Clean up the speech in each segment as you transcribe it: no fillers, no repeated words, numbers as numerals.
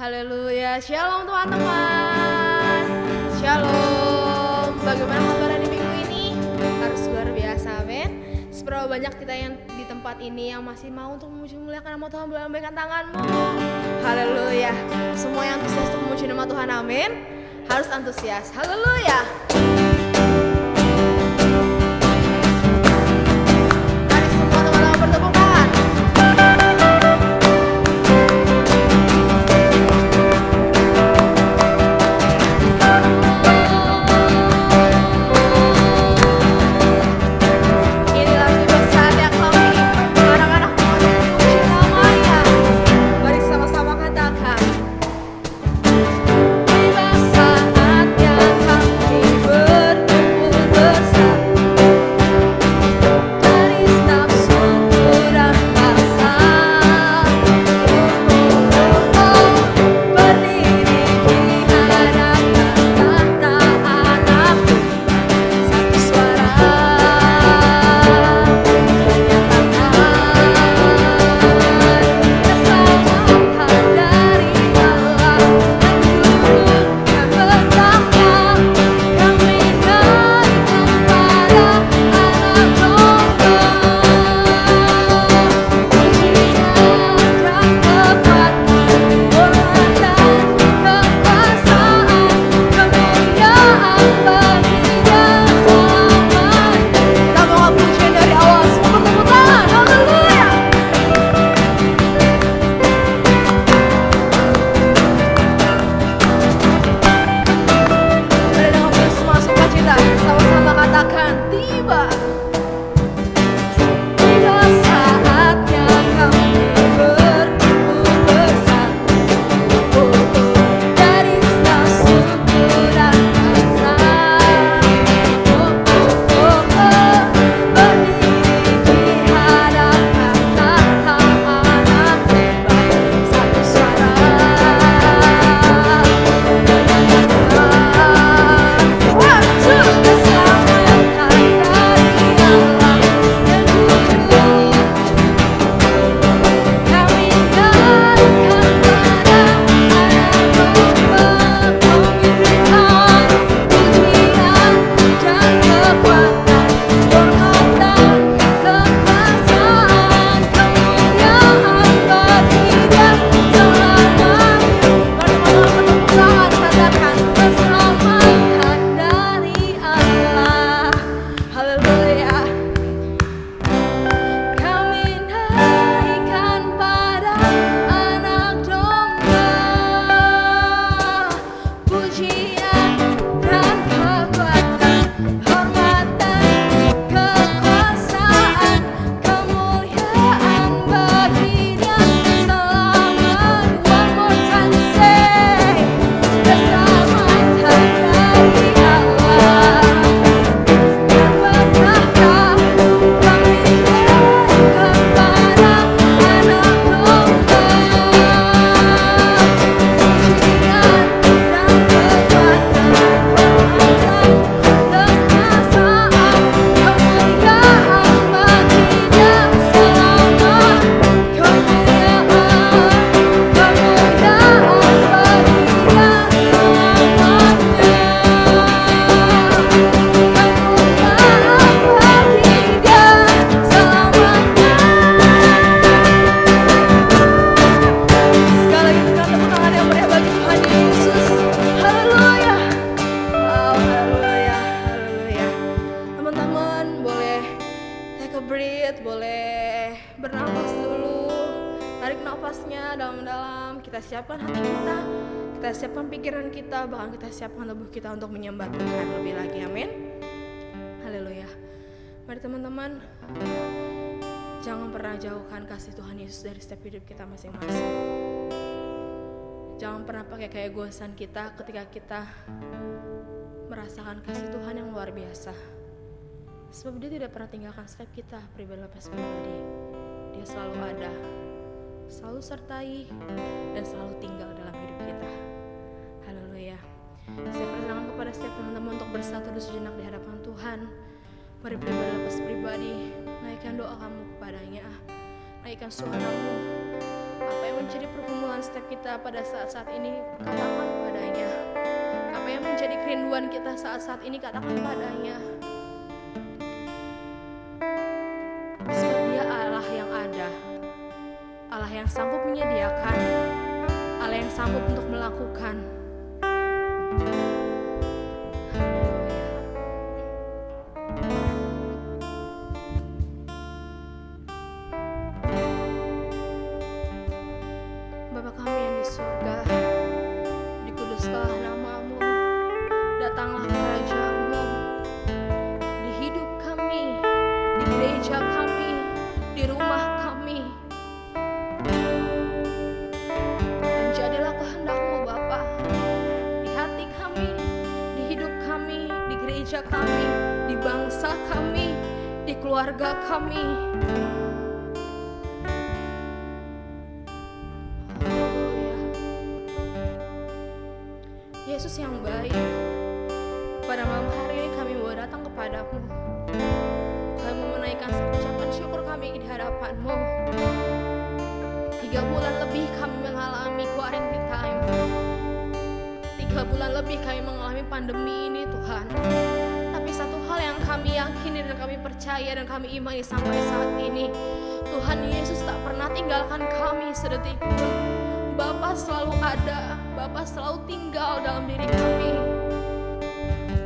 Haleluya, shalom teman-teman. Shalom. Bagaimana kabar di minggu ini? Harus luar biasa, amin. Seberapa banyak kita yang di tempat ini yang masih mau untuk memuji muliakan nama Tuhan, boleh lambaikan tanganmu. Haleluya. Semua yang antusias untuk memuji nama Tuhan, amin. Harus antusias. Haleluya. Mari semua teman-teman bertepuk tangan. Siapkan tubuh kita untuk menyembah Tuhan lebih lagi, amin. Haleluya. Mari teman-teman, jangan pernah jauhkan kasih Tuhan Yesus dari setiap hidup kita masing-masing. Jangan pernah pakai keegoisan kita ketika kita merasakan kasih Tuhan yang luar biasa. Sebab Dia tidak pernah tinggalkan setiap kita pribadi lepas pribadi. Dia selalu ada, selalu sertai, dan selalu tinggal dalam hidup kita. Haleluya. Saya persilakan kepada setiap teman-teman untuk bersatu dulu sejenak di hadapan Tuhan. Mari pribadi lepas pribadi, naikkan doa kamu kepadanya, naikkan suaramu. Apa yang menjadi pergumulan setiap kita pada saat-saat ini, katakan padanya. Apa yang menjadi kerinduan kita saat-saat ini, katakan padanya. Sebab Dia Allah yang ada, Allah yang sanggup menyediakan, Allah yang sanggup untuk melakukan. Bapa kami yang di surga, dikuduskanlah nama-Mu, datanglah kerajaan-Mu di hidup kami, di gereja kami, di rumah kami. Dan jadilah kehendak-Mu Bapa, di hati kami, di hidup kami, di gereja kami, di bangsa kami, di keluarga kami. Yesus yang baik, pada malam hari ini kami mau datang kepadamu. Kami mau menaikkan ucapan syukur kami di hadapan-Mu. 3 bulan lebih kami mengalami quarantine time. 3 bulan lebih kami mengalami pandemi ini Tuhan. Tapi satu hal yang kami yakini dan kami percaya dan kami imani sampai saat ini, Tuhan Yesus tak pernah tinggalkan kami sedetik pun. Bapa selalu ada, Bapa selalu tinggal dalam diri kami.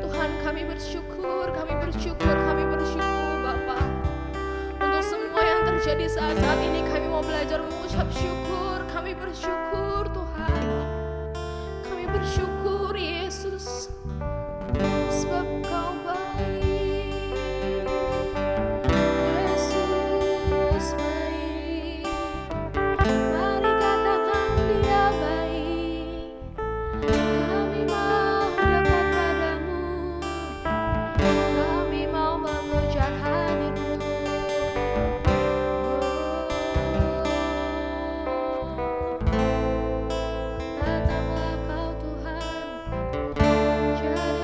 Tuhan, kami bersyukur Bapa. Untuk semua yang terjadi saat-saat ini, kami mau belajar mengucap syukur. Kami bersyukur Tuhan. Kami bersyukur Yesus, sebab Kau baik. Yesus baik. Mari katakan Dia baik. Kami mau dekat padamu. Kami mau mengejar hadir-Mu. Datanglah Kau Tuhan, jadilah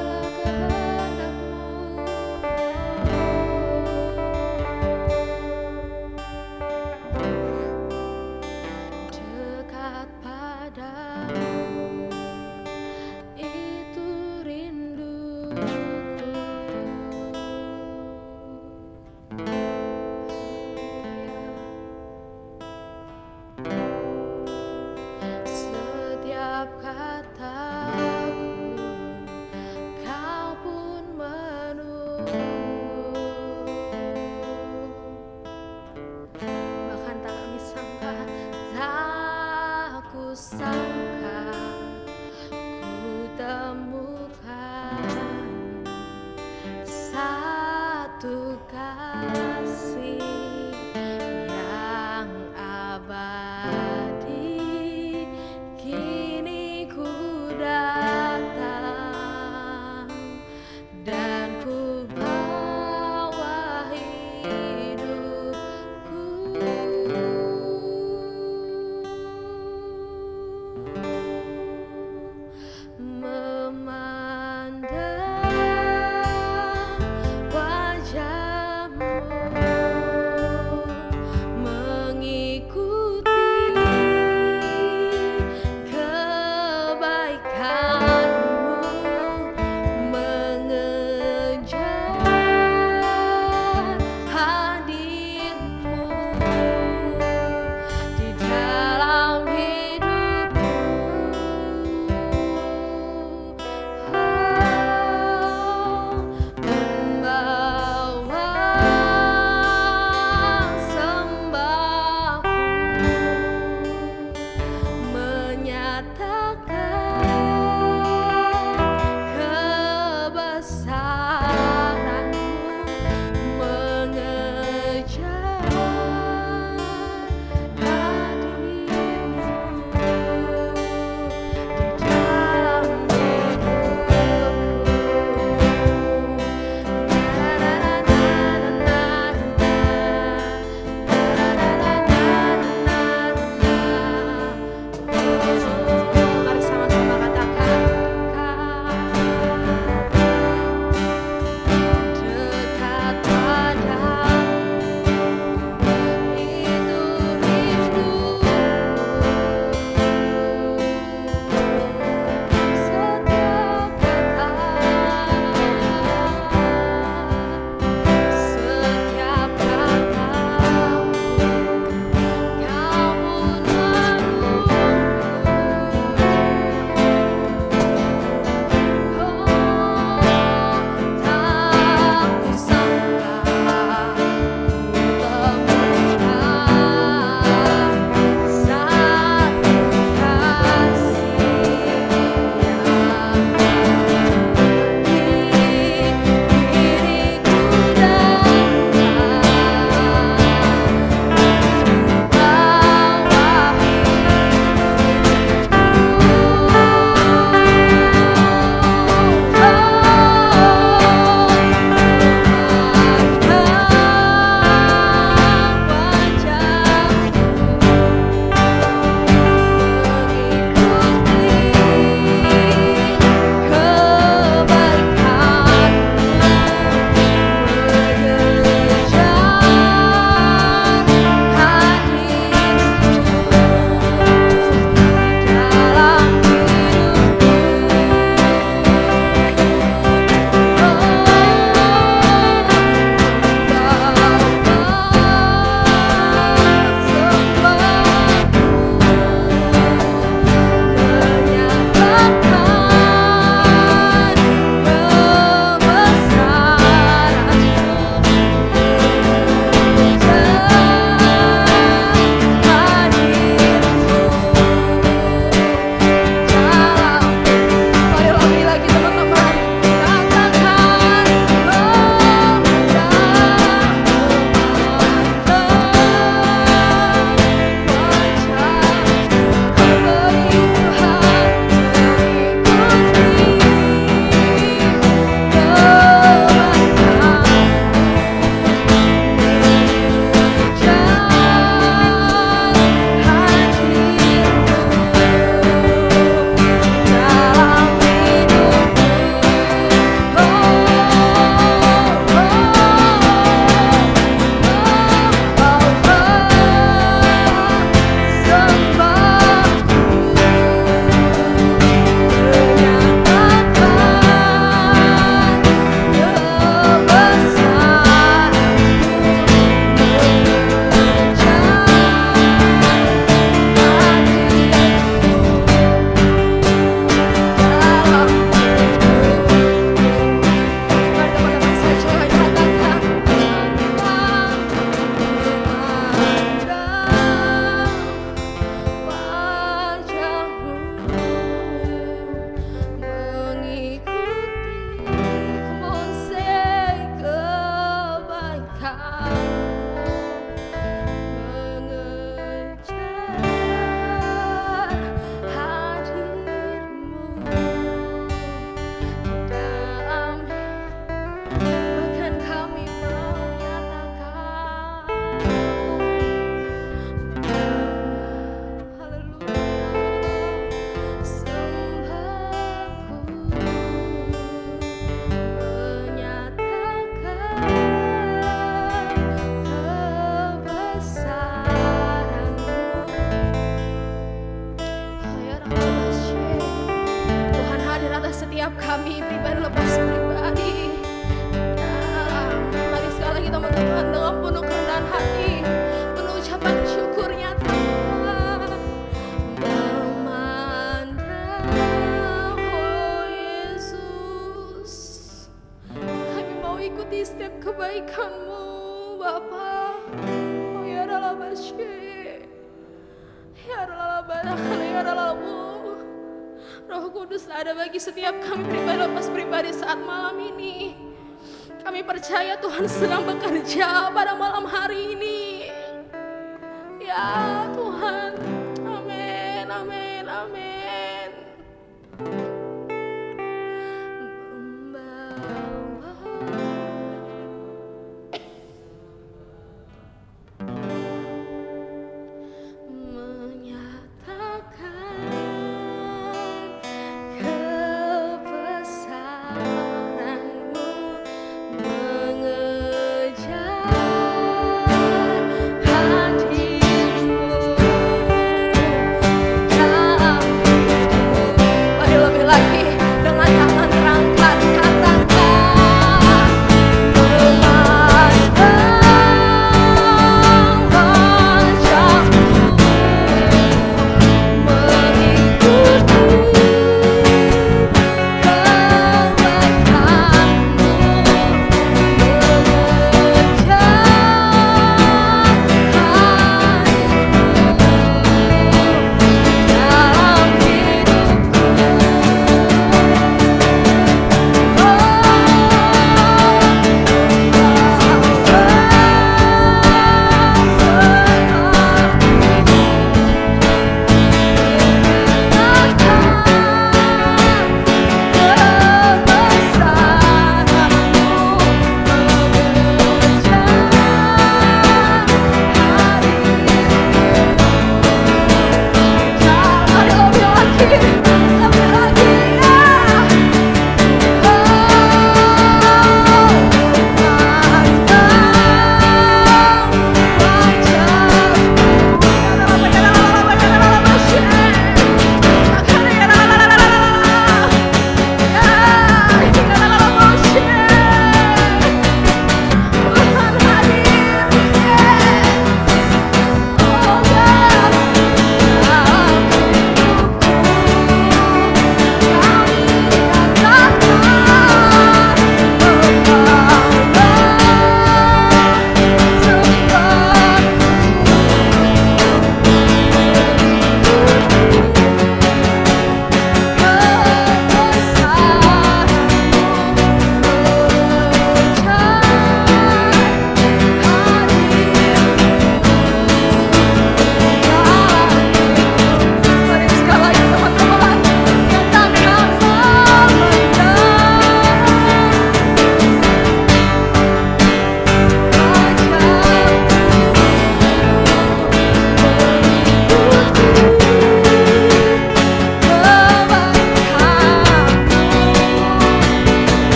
setiap kebaikan-Mu Bapa. Oh ya Ralabasye, ya Ralabarakan, ya Ralabu. Roh Kudus ada bagi setiap kami pribadi lepas pribadi saat malam ini. Kami percaya Tuhan sedang bekerja pada malam hari ini. Ya Tuhan, amin, amin, amin.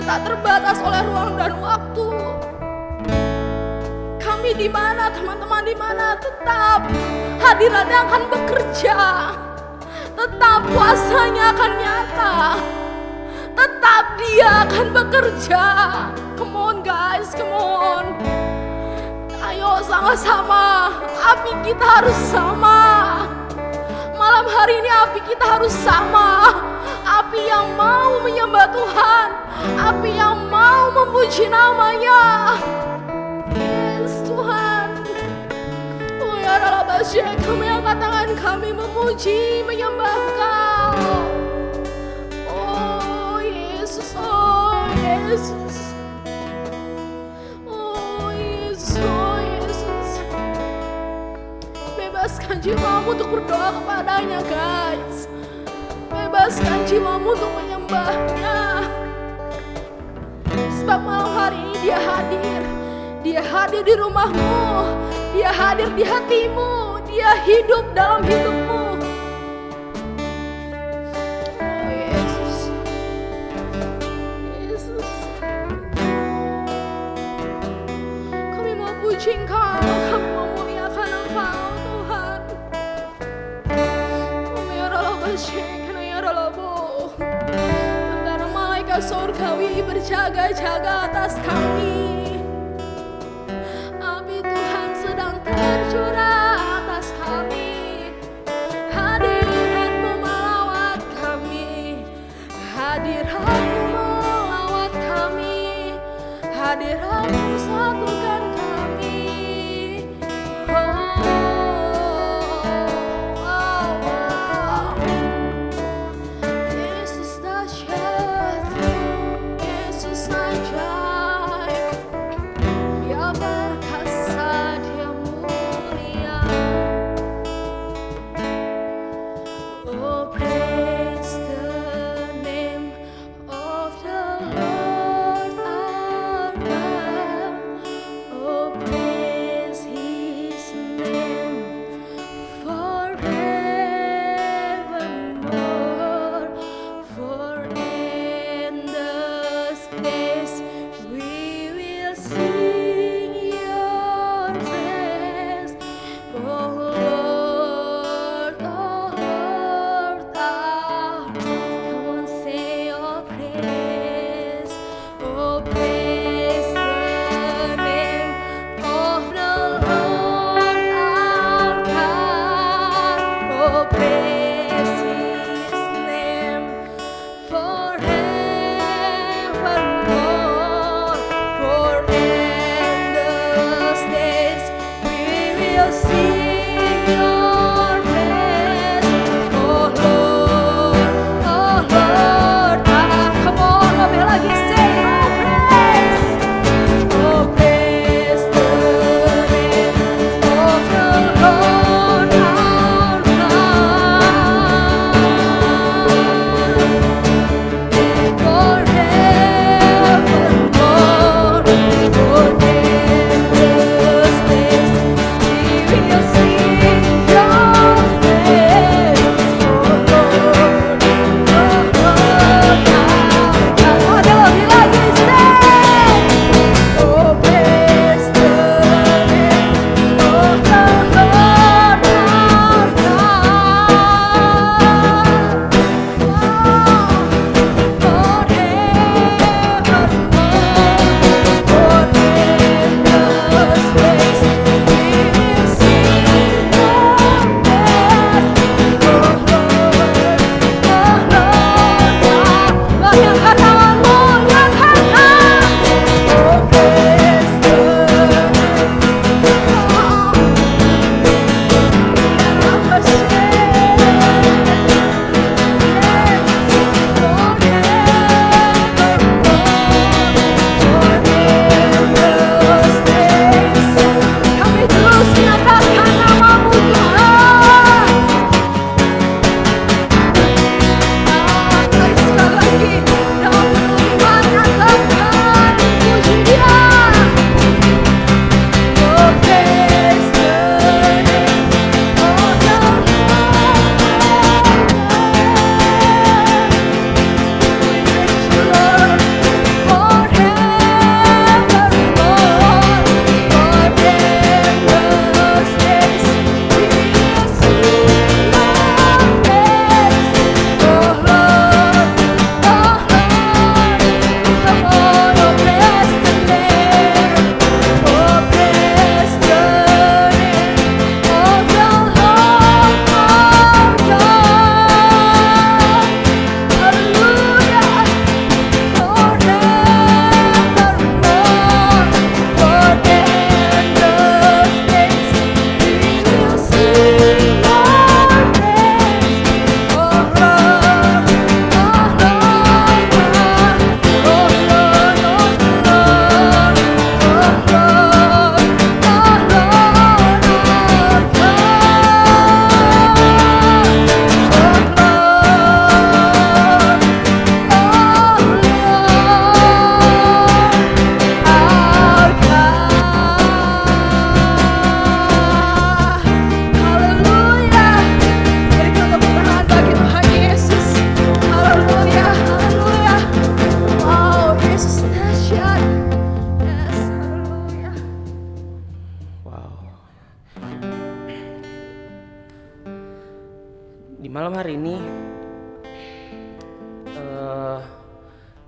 tak terbatas oleh ruang dan waktu. Kami di mana, teman-teman di mana, tetap hadiratnya akan bekerja, tetap kuasanya akan nyata, tetap dia akan bekerja. Come on guys, come on. Ayo sama-sama, api kita harus sama. Malam hari ini api kita harus sama. Api yang mau menyembah Tuhan, api yang mau memuji namanya. Yes Tuhan. Oh ya Rabasya, kami angkat tangan kami memuji, menyembah Kau. Oh Yesus, oh Yesus. Oh Yesus, oh Yesus. Bebaskan jiwamu untuk berdoa kepadanya guys. Bebaskan jiwamu untuk menyembahnya. Sebab malam hari ini dia hadir. Dia hadir di rumahmu. Dia hadir di hatimu. Dia hidup dalam hidupmu. Oh Yesus, Yesus. Kami mau puji Engkau. Kami mau muliakan Engkau Tuhan. Oh ya Rabasya, tentara malaikat surgawi berjaga-jaga atas kami. Api Tuhan sedang tercurah atas kami. Hadirat-Mu melawat kami. Hadirat-Mu melawat kami. Hadirat-Mu satukan kami. Yesus dahsyat, Yesus ajaib. Di malam hari ini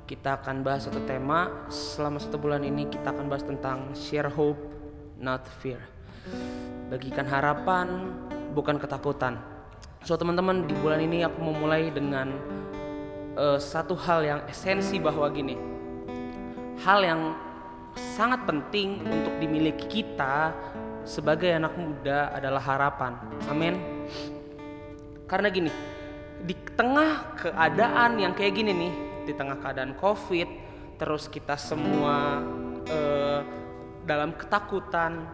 kita akan bahas satu tema. Selama 1 bulan ini kita akan bahas tentang share hope, not fear. Bagikan harapan, bukan ketakutan. So teman-teman, di bulan ini aku mau mulai dengan satu hal yang esensi, bahwa gini, hal yang sangat penting untuk dimiliki kita sebagai anak muda adalah harapan. Amin. Karena gini, di tengah keadaan yang kayak gini nih, di tengah keadaan COVID, terus kita semua dalam ketakutan,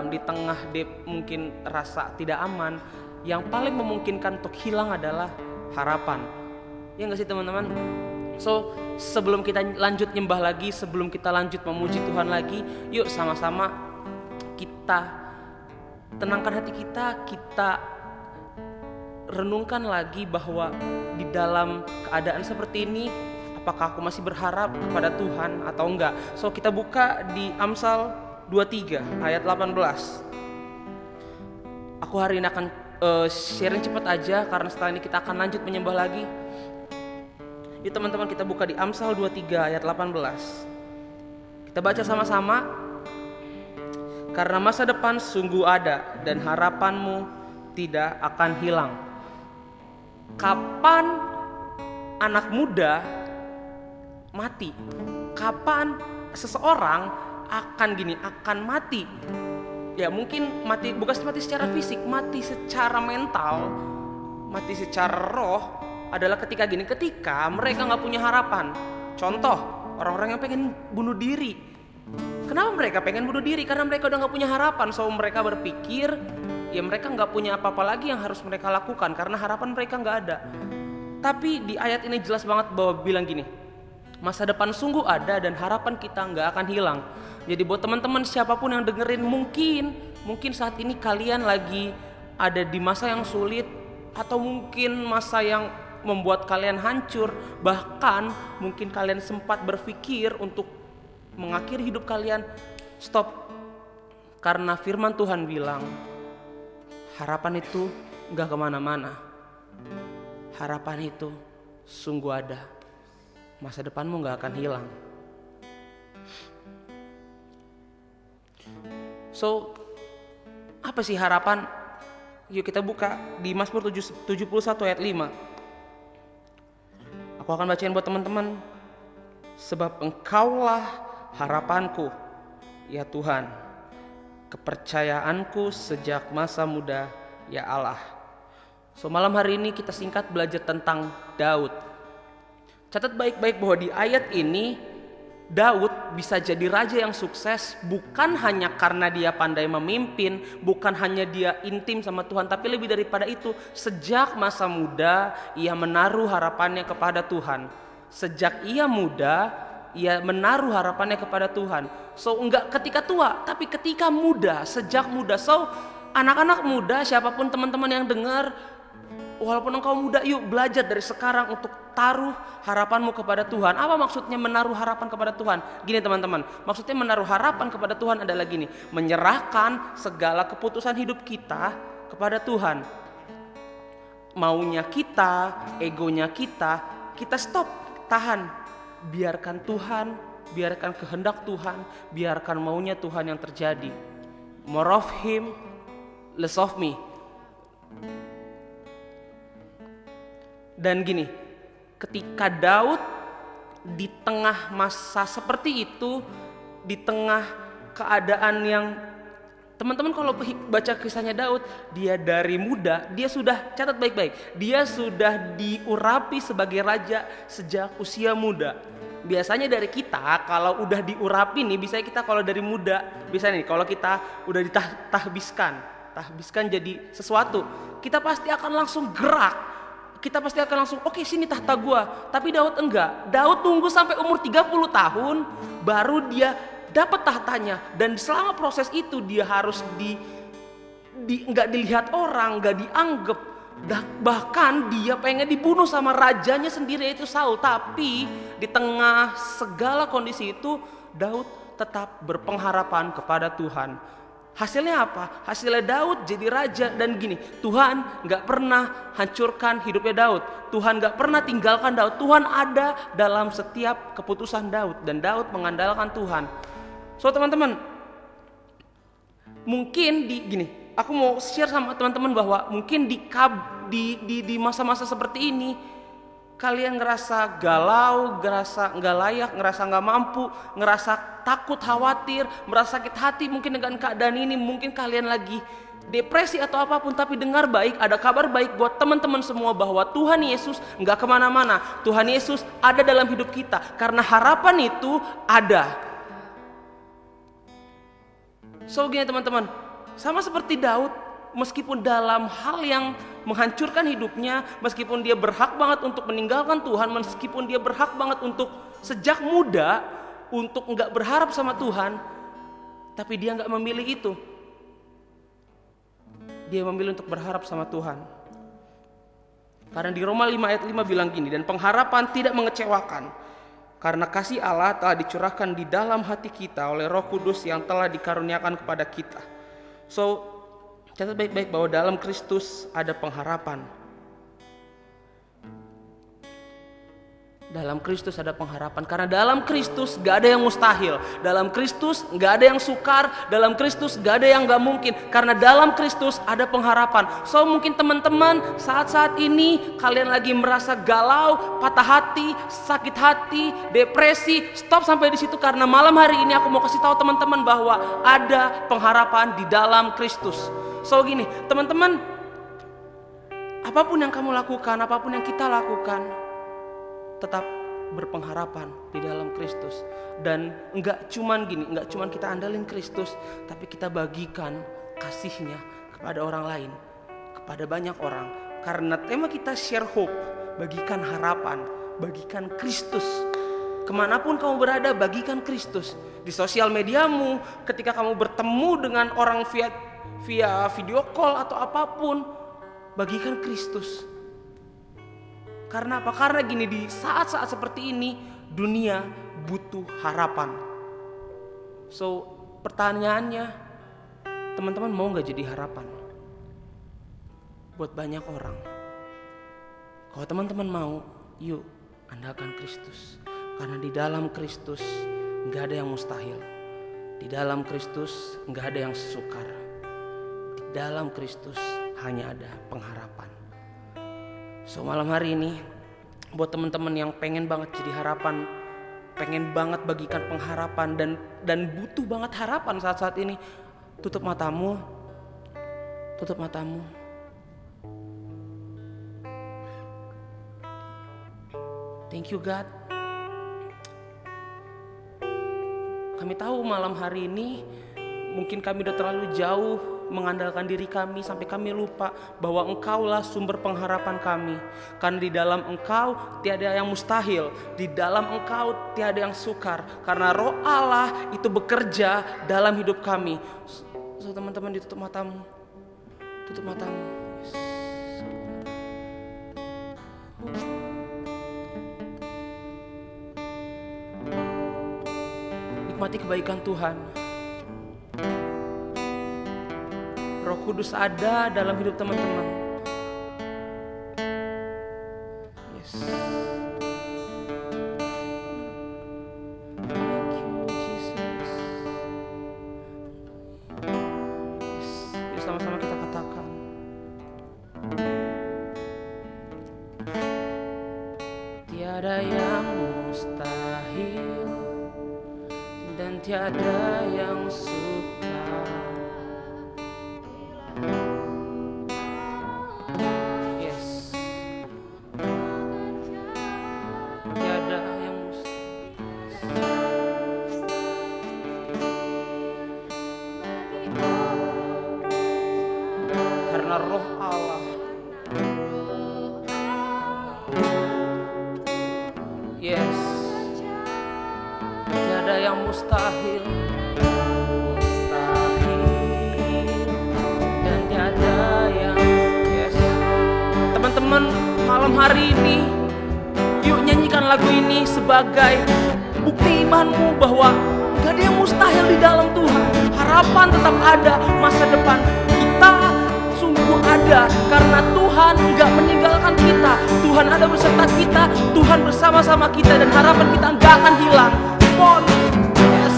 di tengah mungkin rasa tidak aman, yang paling memungkinkan untuk hilang adalah harapan. Ya nggak sih teman-teman? So sebelum kita lanjut nyembah lagi, sebelum kita lanjut memuji Tuhan lagi, yuk sama-sama kita tenangkan hati kita renungkan lagi bahwa di dalam keadaan seperti ini, apakah aku masih berharap kepada Tuhan atau enggak. So kita buka di Amsal 23 ayat 18. Aku hari ini akan sharing cepat aja, karena setelah ini kita akan lanjut menyembah lagi. Yuk teman-teman, kita buka di Amsal 23 ayat 18. Kita baca sama-sama. Karena masa depan sungguh ada dan harapanmu tidak akan hilang. Kapan anak muda mati? Kapan seseorang akan mati? Ya mungkin mati, bukan mati secara fisik, mati secara mental, mati secara roh adalah ketika mereka gak punya harapan. Contoh, orang-orang yang pengen bunuh diri. Kenapa mereka pengen bunuh diri? Karena mereka udah gak punya harapan. So mereka berpikir ya mereka gak punya apa-apa lagi yang harus mereka lakukan, karena harapan mereka gak ada. Tapi di ayat ini jelas banget bahwa bilang gini, masa depan sungguh ada dan harapan kita gak akan hilang. Jadi buat teman-teman siapapun yang dengerin, mungkin saat ini kalian lagi ada di masa yang sulit, atau mungkin masa yang membuat kalian hancur. Bahkan mungkin kalian sempat berpikir untuk mengakhiri hidup kalian. Stop. Karena firman Tuhan bilang, harapan itu gak kemana-mana. Harapan itu sungguh ada. Masa depanmu gak akan hilang. So, apa sih harapan? Yuk kita buka di Mazmur 71 ayat 5. Aku akan bacain buat teman-teman. Sebab Engkaulah harapanku, ya Tuhan, kepercayaanku sejak masa muda, ya Allah. So malam hari ini kita singkat belajar tentang Daud. Catat baik-baik bahwa di ayat ini Daud bisa jadi raja yang sukses bukan hanya karena dia pandai memimpin, bukan hanya dia intim sama Tuhan, tapi lebih daripada itu, sejak masa muda ia menaruh harapannya kepada Tuhan. Sejak ia muda, ia menaruh harapannya kepada Tuhan. So enggak ketika tua, tapi ketika muda, sejak muda. So anak-anak muda, siapapun teman-teman yang dengar, walaupun engkau muda, yuk belajar dari sekarang untuk taruh harapanmu kepada Tuhan. Apa maksudnya menaruh harapan kepada Tuhan? Gini teman-teman, maksudnya menaruh harapan kepada Tuhan adalah gini, menyerahkan segala keputusan hidup kita kepada Tuhan. Maunya kita, egonya kita stop, tahan. Biarkan Tuhan, biarkan kehendak Tuhan, biarkan maunya Tuhan yang terjadi. More of Him, less of me. Dan gini, ketika Daud di tengah masa seperti itu, di tengah keadaan yang teman-teman kalau baca kisahnya Daud, dia dari muda, dia sudah, catat baik-baik, dia sudah diurapi sebagai raja sejak usia muda. Biasanya dari kita kalau udah diurapi nih, biasanya kita kalau dari muda, biasanya nih kalau kita udah ditahbiskan jadi sesuatu, kita pasti akan langsung gerak. Kita pasti akan langsung, oke, sini tahta gua. Tapi Daud enggak. Daud tunggu sampai umur 30 tahun baru dia dapat tahtanya. Dan selama proses itu dia harus enggak dilihat orang, enggak dianggap. Bahkan dia pengen dibunuh sama rajanya sendiri, yaitu Saul. Tapi di tengah segala kondisi itu Daud tetap berpengharapan kepada Tuhan. Hasilnya apa? Hasilnya Daud jadi raja. Dan gini, Tuhan gak pernah hancurkan hidupnya Daud. Tuhan gak pernah tinggalkan Daud. Tuhan ada dalam setiap keputusan Daud. Dan Daud mengandalkan Tuhan. So teman-teman, mungkin aku mau share sama teman-teman bahwa mungkin di masa-masa seperti ini kalian ngerasa galau, ngerasa nggak layak, ngerasa nggak mampu, ngerasa takut, khawatir, merasa sakit hati mungkin dengan keadaan ini. Mungkin kalian lagi depresi atau apapun, tapi dengar baik, ada kabar baik buat teman-teman semua bahwa Tuhan Yesus nggak kemana-mana. Tuhan Yesus ada dalam hidup kita karena harapan itu ada. So gini teman-teman, sama seperti Daud, meskipun dalam hal yang menghancurkan hidupnya, meskipun dia berhak banget untuk meninggalkan Tuhan, meskipun dia berhak banget untuk sejak muda untuk nggak berharap sama Tuhan, tapi dia nggak memilih itu. Dia memilih untuk berharap sama Tuhan. Karena di Roma 5 ayat 5 bilang gini, dan pengharapan tidak mengecewakan, karena kasih Allah telah dicurahkan di dalam hati kita oleh Roh Kudus yang telah dikaruniakan kepada kita. So, catat baik-baik bahwa dalam Kristus ada pengharapan. Dalam Kristus ada pengharapan. Karena dalam Kristus gak ada yang mustahil. Dalam Kristus gak ada yang sukar. Dalam Kristus gak ada yang gak mungkin. Karena dalam Kristus ada pengharapan. So mungkin teman-teman saat-saat ini kalian lagi merasa galau, patah hati, sakit hati, depresi. Stop sampai di situ, karena malam hari ini aku mau kasih tahu teman-teman bahwa ada pengharapan di dalam Kristus. So gini teman-teman, apapun yang kamu lakukan, apapun yang kita lakukan, tetap berpengharapan di dalam Kristus. Dan enggak cuman kita andalin Kristus, tapi kita bagikan kasihnya kepada orang lain, kepada banyak orang. Karena tema kita share hope, bagikan harapan, bagikan Kristus. Kemanapun kamu berada, bagikan Kristus. Di sosial mediamu, ketika kamu bertemu dengan orang via video call atau apapun, bagikan Kristus. Karena apa? Karena gini, di saat-saat seperti ini dunia butuh harapan. So pertanyaannya, teman-teman mau gak jadi harapan buat banyak orang? Kalau teman-teman mau, yuk andalkan Kristus. Karena di dalam Kristus gak ada yang mustahil. Di dalam Kristus gak ada yang sukar. Di dalam Kristus hanya ada pengharapan. So malam hari ini buat teman-teman yang pengen banget jadi harapan, pengen banget bagikan pengharapan dan butuh banget harapan saat-saat ini, tutup matamu. Tutup matamu. Thank you God. Kami tahu malam hari ini mungkin kami udah terlalu jauh mengandalkan diri kami sampai kami lupa bahwa Engkaulah sumber pengharapan kami. Karena di dalam Engkau tiada yang mustahil, di dalam Engkau tiada yang sukar. Karena Roh Allah itu bekerja dalam hidup kami. So teman-teman, ditutup matamu. Tutup matamu. Yes. Nikmati kebaikan Tuhan. Roh Kudus ada dalam hidup teman-teman. Yes. Thank you Jesus. Yes. Yuk sama-sama kita katakan. Tiada yang mustahil dan tiada yang sukar. Yes. Tiada yang karena Roh Allah. Yes. Tiada yang mustahil. Teman-teman, malam hari ini yuk nyanyikan lagu ini sebagai bukti imanmu bahwa gak ada yang mustahil di dalam Tuhan. Harapan tetap ada, masa depan kita sungguh ada karena Tuhan enggak meninggalkan kita. Tuhan ada beserta kita, Tuhan bersama-sama kita, dan harapan kita enggak akan hilang. Come on. Yes.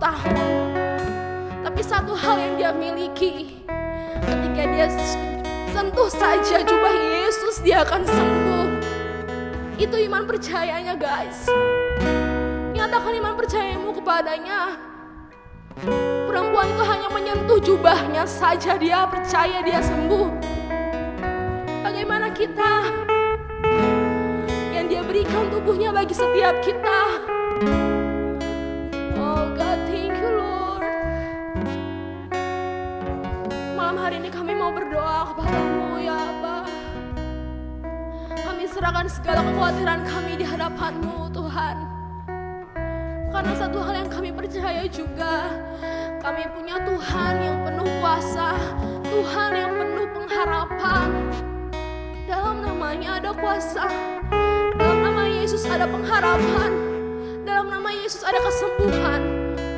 tahun. Tapi satu hal yang dia miliki, ketika dia sentuh saja jubah Yesus, dia akan sembuh. Itu iman percayanya, guys. Nyatakan iman percayamu kepadanya. Perempuan itu hanya menyentuh jubahnya saja, dia percaya dia sembuh. Bagaimana kita yang dia berikan tubuhnya bagi setiap kita? Oh God, thank you Lord. Malam hari ini kami mau berdoa kepadamu ya Aba. Kami serahkan segala kekhawatiran kami di hadapan-Mu Tuhan. Karena satu hal yang kami percaya juga, kami punya Tuhan yang penuh kuasa, Tuhan yang penuh pengharapan. Dalam namanya ada kuasa, dalam nama Yesus ada pengharapan, dalam nama Yesus ada kesembuhan,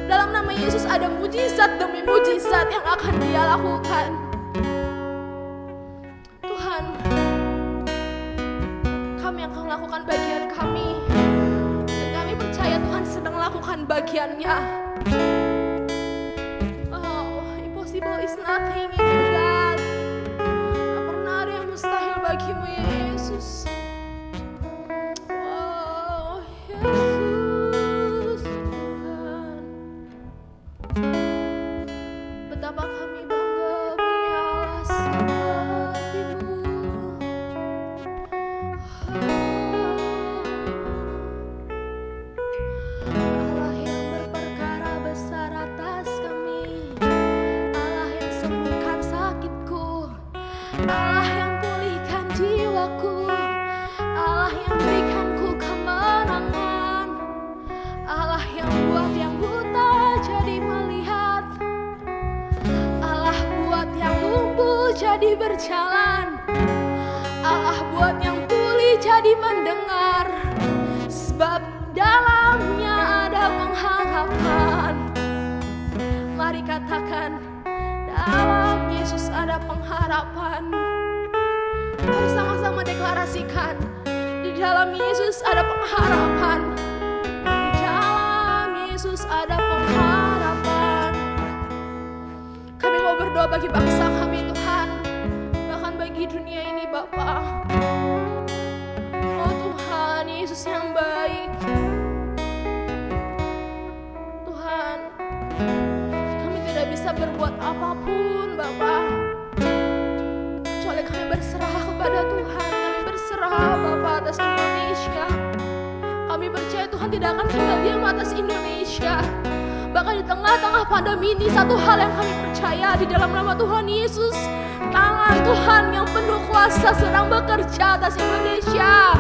dalam nama Yesus ada mujizat demi mujizat yang akan Dia lakukan. Tuhan, kami akan melakukan bagian kami, dan kami percaya Tuhan sedang melakukan bagiannya. Oh, impossible is nothing in you, God. Tak pernah ada yang mustahil bagimu, Yesus. Oh, Yesus Tuhan. Betapa kami bangga punya Allah seperti-Mu. Allah yang berperkara besar atas kami, Allah yang sembuhkan sakitku, Allah yang pulihkan jiwaku, Allah yang berikanku kemenangan, Allah yang buat yang buta jadi melihat, Allah buat yang lumpuh jadi berjalan, Allah buat yang tuli jadi mendengar. Sebab dalamnya ada pengharapan. Mari katakan, dalam Yesus ada pengharapan. Mari sama-sama deklarasikan, di dalam Yesus ada pengharapan. Di dalam Yesus ada pengharapan. Kami mau berdoa bagi bangsa kami Tuhan, bahkan bagi dunia ini Bapa. Oh Tuhan, Yesus yang baik. Tuhan, kami tidak bisa berbuat apapun Bapa, kecuali kami berserah kepada Tuhan. Kami berserah Bapa atas Indonesia. Kami percaya Tuhan tidak akan tinggal diam atas Indonesia. Bahkan di tengah-tengah pandemi ini, satu hal yang kami percaya di dalam nama Tuhan Yesus, tangan Tuhan yang penuh kuasa sedang bekerja atas Indonesia.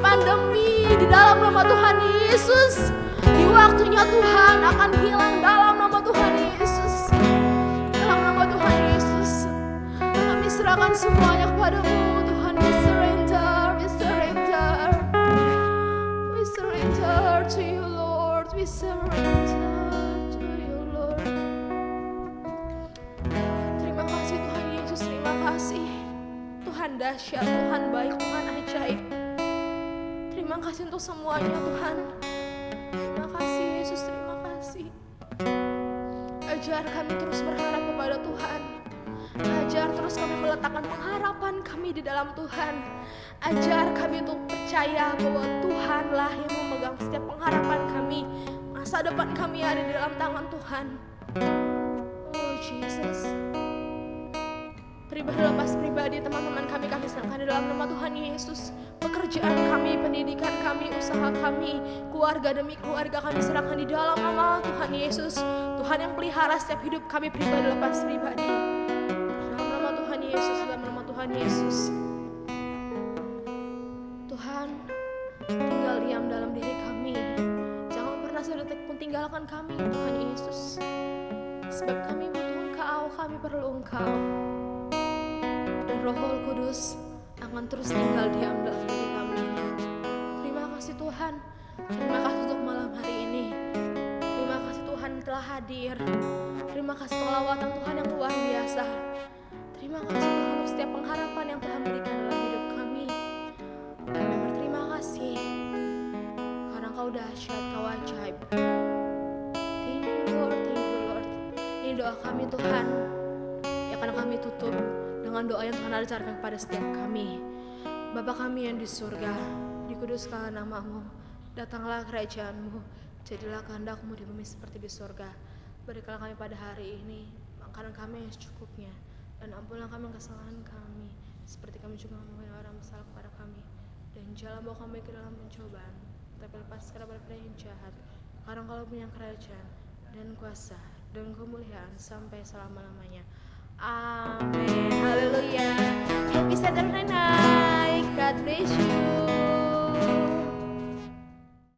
Pandemi di dalam nama Tuhan Yesus, di waktunya Tuhan akan hilang dalam nama Tuhan Yesus. Dalam nama Tuhan Yesus, kami serahkan semuanya kepada-Mu Tuhan. We surrender, we surrender, we surrender to You Lord, we surrender to You Lord. Terima kasih Tuhan Yesus, terima kasih Tuhan dahsyat, Tuhan baik, Tuhan ajaib. Terima kasih untuk semuanya Tuhan. Terima kasih Yesus, terima kasih. Ajar kami terus berharap kepada Tuhan. Ajar terus kami meletakkan pengharapan kami di dalam Tuhan. Ajar kami untuk percaya bahwa Tuhanlah yang memegang setiap pengharapan kami. Masa depan kami ada di dalam tangan Tuhan. Oh Jesus. Pribadi lepas pribadi, teman-teman kami serahkan di dalam nama Tuhan Yesus. Pekerjaan kami, pendidikan kami, usaha kami, keluarga demi keluarga kami serahkan di dalam nama Tuhan Yesus. Tuhan yang pelihara setiap hidup kami pribadi lepas pribadi. Dalam nama Tuhan Yesus, dalam nama Tuhan Yesus. Tuhan, tinggal diam dalam diri kami. Jangan pernah sedetik pun tinggalkan kami, Tuhan Yesus. Sebab kami butuh Engkau, kami perlu Engkau. Dan Roh Kudus akan terus tinggal diam dalam diri kami. Terima kasih Tuhan. Terima kasih untuk malam hari ini. Terima kasih Tuhan telah hadir. Terima kasih untuk lawatan Tuhan yang luar biasa. Terima kasih Tuhan untuk setiap pengharapan yang Tuhan berikan dalam hidup kami. Kami berterima kasih karena Kau dahsyat, Kau ajaib. Thank you Lord. ini doa kami Tuhan, yang akan kami tutup dengan doa yang Tuhan ajarkan kepada setiap kami. Bapa kami yang di surga, dikuduskanlah namamu, datanglah kerajaan-Mu, jadilah kehendak-Mu di bumi seperti di surga. Berikanlah kami pada hari ini makanan kami yang secukupnya, dan ampunilah kami kesalahan kami, seperti kami juga mengampuni orang bersalah kepada kami. Dan janganlah bawa kami ke dalam pencobaan, tapi lepaskanlah daripada yang jahat. Karena Engkau punya kerajaan dan kuasa dan kemuliaan sampai selama-lamanya. Amin. Haleluya. Happy Saturday night. God bless you.